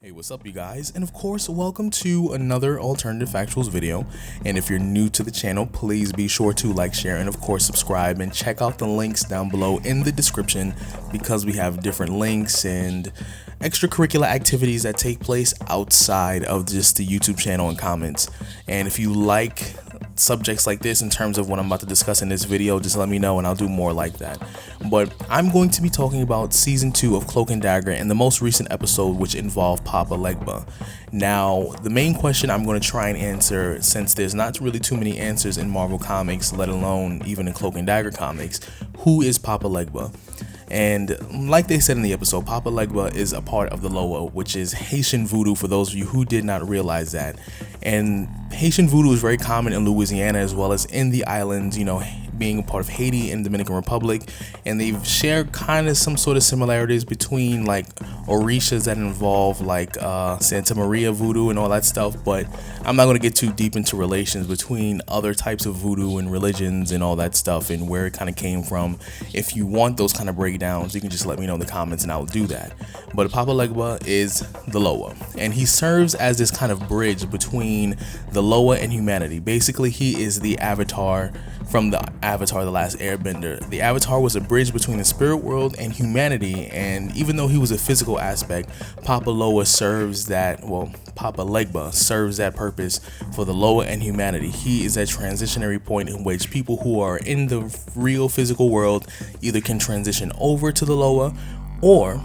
Hey, what's up you guys, and of course welcome to another alternative factuals video. And if you're new to the channel, please be sure to like, share, and of course subscribe, and check out the links down below in the description because we have different links and extracurricular activities that take place outside of just the YouTube channel and comments. And if you like subjects like this in terms of what I'm about to discuss in this video, just let me know and I'll do more like that. But I'm going to be talking about season 2 of Cloak and Dagger and the most recent episode, which involved Papa Legba. Now, the main question I'm going to try and answer, since there's not really too many answers in Marvel Comics, let alone even in Cloak and Dagger comics, who is Papa Legba? And like they said in the episode, Papa Legba is a part of the Loa, which is Haitian voodoo, for those of you who did not realize that. And Haitian voodoo is very common in Louisiana as well as in the islands, you know, being a part of Haiti and Dominican Republic. And they share kind of some sort of similarities between like orishas that involve like Santa Maria voodoo and all that stuff. But I'm not going to get too deep into relations between other types of voodoo and religions and all that stuff and where it kind of came from. If you want those kind of breakdowns, you can just let me know in the comments and I'll do that. But Papa Legba is the Loa, and he serves as this kind of bridge between the Loa and humanity. Basically, he is the avatar from the Avatar: The Last Airbender. The Avatar was a bridge between the spirit world and humanity, and even though he was a physical aspect, Papa Legba serves that purpose for the Loa and humanity. He is that transitionary point in which people who are in the real physical world either can transition over to the Loa, or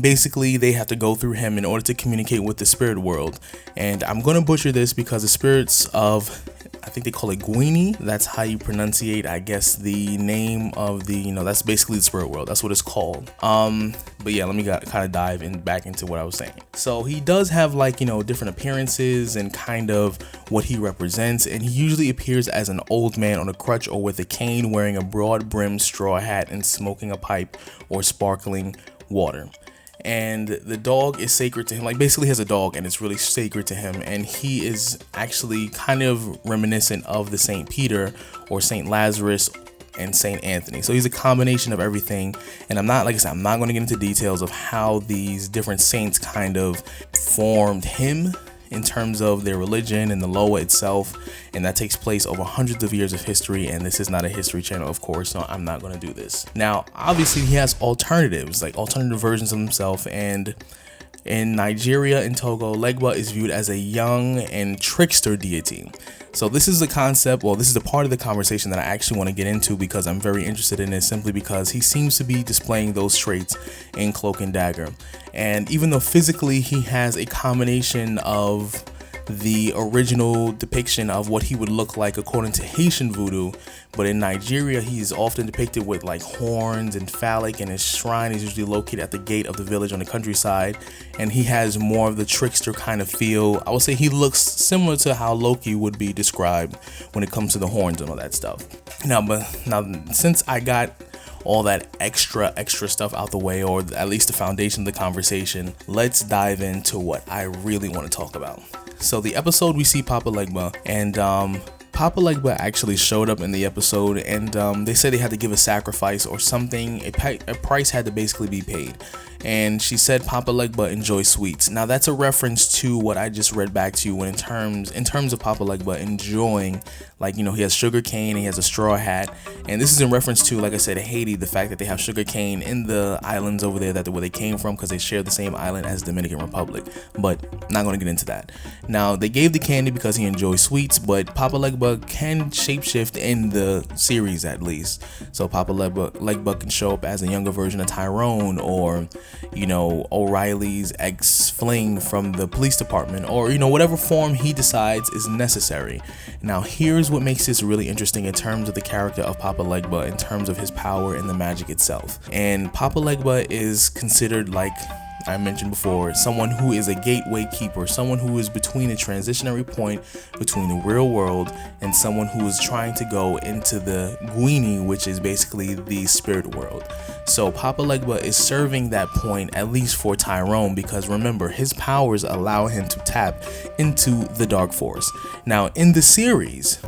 basically they have to go through him in order to communicate with the spirit world. And I'm gonna butcher this because the spirits of, I think they call it Guini, that's how you pronunciate, I guess, the name of the, that's basically the spirit world, that's what it's called. But yeah, let me kind of dive back into what I was saying. So he does have like, different appearances and kind of what he represents, and he usually appears as an old man on a crutch or with a cane, wearing a broad brimmed straw hat and smoking a pipe or sparkling water. And the dog is sacred to him, like basically he has a dog and it's really sacred to him, and he is actually kind of reminiscent of the Saint Peter or Saint Lazarus and Saint Anthony. So he's a combination of everything, and I'm not, like I said, I'm not going to get into details of how these different saints kind of formed him in terms of their religion and the Loa itself, and that takes place over hundreds of years of history, and this is not a history channel, of course, so I'm not going to do this. Now, obviously, he has alternatives, like alternative versions of himself, and in Nigeria and Togo, Legba is viewed as a young and trickster deity. So this is the concept, well, this is the part of the conversation that I actually want to get into because I'm very interested in it, simply because he seems to be displaying those traits in Cloak and Dagger. And even though physically he has a combination of the original depiction of what he would look like according to Haitian voodoo, but in Nigeria he is often depicted with like horns and phallic, and his shrine is usually located at the gate of the village on the countryside, and he has more of the trickster kind of feel. I would say he looks similar to how Loki would be described when it comes to the horns and all that stuff. Now since I got all that extra stuff out the way, or at least the foundation of the conversation, let's dive into what I really want to talk about. So the episode, we see Papa Legba, and Papa Legba actually showed up in the episode, and they said they had to give a sacrifice or something. A price had to basically be paid, and she said Papa Legba enjoys sweets. Now that's a reference to what I just read back to you in terms of Papa Legba enjoying, like, he has sugar cane, he has a straw hat, and this is in reference to, like I said, Haiti, the fact that they have sugar cane in the islands over there, where they came from, because they share the same island as Dominican Republic. But not going to get into that. Now, they gave the candy because he enjoys sweets, but Papa Legba can shapeshift in the series at least. So Papa Legba can show up as a younger version of Tyrone, or O'Reilly's ex-fling from the police department, or whatever form he decides is necessary. Now here's what makes this really interesting in terms of the character of Papa Legba, in terms of his power and the magic itself. And Papa Legba is considered, like I mentioned before, someone who is a gateway keeper, someone who is between a transitionary point between the real world and someone who is trying to go into the Guini, which is basically the spirit world. So Papa Legba is serving that point, at least for Tyrone, because remember, his powers allow him to tap into the dark force. Now in the series,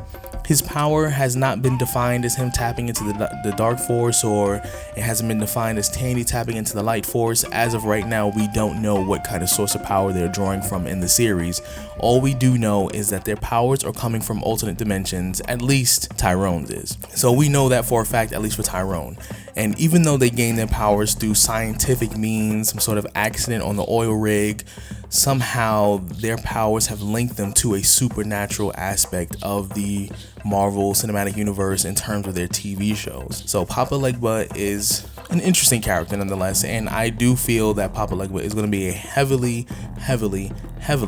His power has not been defined as him tapping into the dark force, or it hasn't been defined as Tandy tapping into the light force. As of right now, we don't know what kind of source of power they're drawing from in the series. All we do know is that their powers are coming from alternate dimensions, at least Tyrone's is. So we know that for a fact, at least for Tyrone. And even though they gain their powers through scientific means, some sort of accident on the oil rig, somehow their powers have linked them to a supernatural aspect of the Marvel Cinematic Universe in terms of their TV shows. So Papa Legba is an interesting character nonetheless, and I do feel that Papa Legba is going to be a heavily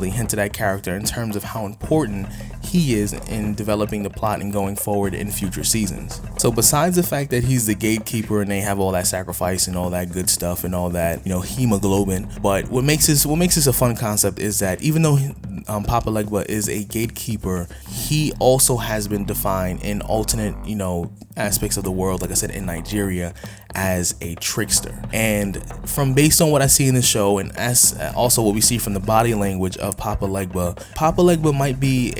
hinted at character in terms of how important he is in developing the plot and going forward in future seasons. So besides the fact that he's the gatekeeper and they have all that sacrifice and all that good stuff and all that, you know, hemoglobin, but what makes this a fun concept is that even though Papa Legba is a gatekeeper, he also has been defined in alternate, you know, aspects of the world, like I said, in Nigeria, as a trickster. And from based on what I see in the show, and as also what we see from the body language of Papa Legba might be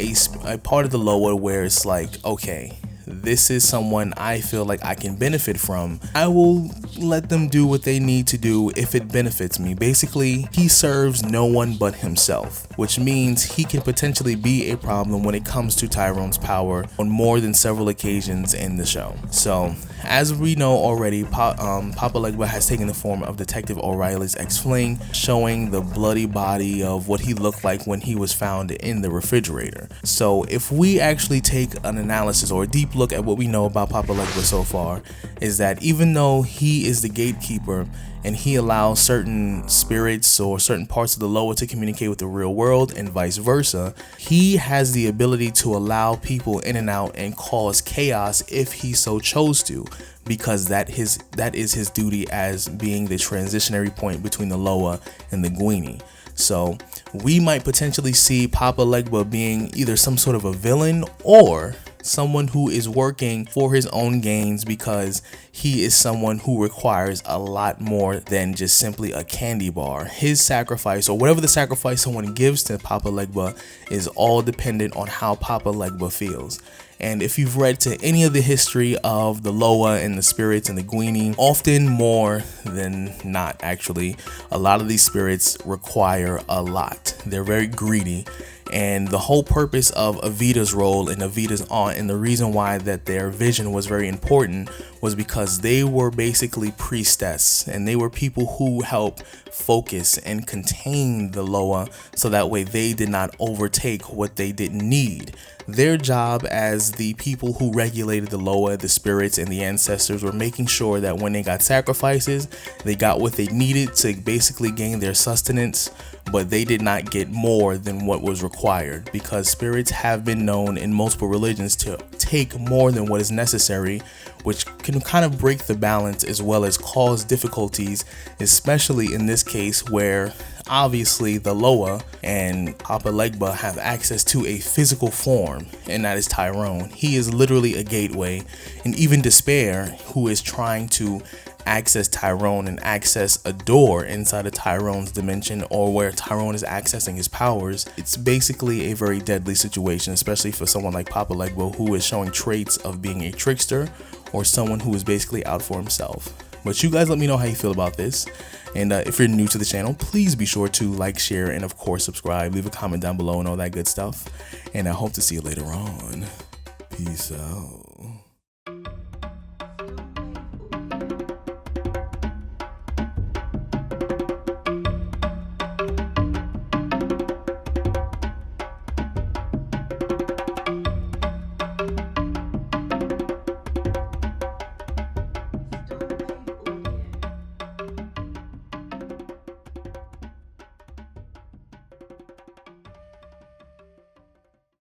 a part of the Loa where it's like, okay, this is someone I feel like I can benefit from. I will let them do what they need to do if it benefits me. Basically, he serves no one but himself, which means he can potentially be a problem when it comes to Tyrone's power on more than several occasions in the show. So, as we know already, Papa Legba has taken the form of Detective O'Reilly's ex-fling, showing the bloody body of what he looked like when he was found in the refrigerator. So if we actually take an analysis or a deep look at what we know about Papa Legba so far, is that even though he is the gatekeeper and he allows certain spirits or certain parts of the Loa to communicate with the real world and vice versa, he has the ability to allow people in and out and cause chaos if he so chose to, because that is his duty as being the transitionary point between the Loa and the Guini. So we might potentially see Papa Legba being either some sort of a villain or someone who is working for his own gains, because he is someone who requires a lot more than just simply a candy bar. His sacrifice, or whatever the sacrifice someone gives to Papa Legba, is all dependent on how Papa Legba feels. And if you've read to any of the history of the Loa and the spirits and the Guini, often more than not actually, a lot of these spirits require a lot. They're very greedy. And the whole purpose of Evita's role and Evita's aunt, and the reason why that their vision was very important, was because they were basically priestess, and they were people who helped focus and contain the Loa so that way they did not overtake what they didn't need. Their job as the people who regulated the Loa, the spirits, and the ancestors were making sure that when they got sacrifices, they got what they needed to basically gain their sustenance, but they did not get more than what was required, because spirits have been known in multiple religions to take more than what is necessary, which can kind of break the balance as well as cause difficulties, especially in this case where obviously the Loa and Papa Legba have access to a physical form, and that is Tyrone. He is literally a gateway, and even Despair, who is trying to access Tyrone and access a door inside of Tyrone's dimension, or where Tyrone is accessing his powers, it's basically a very deadly situation, especially for someone like Papa Legba, who is showing traits of being a trickster or someone who is basically out for himself. But you guys let me know how you feel about this, and if you're new to the channel, please be sure to like, share, and of course subscribe. Leave a comment down below and all that good stuff, and I hope to see you later on. Peace out.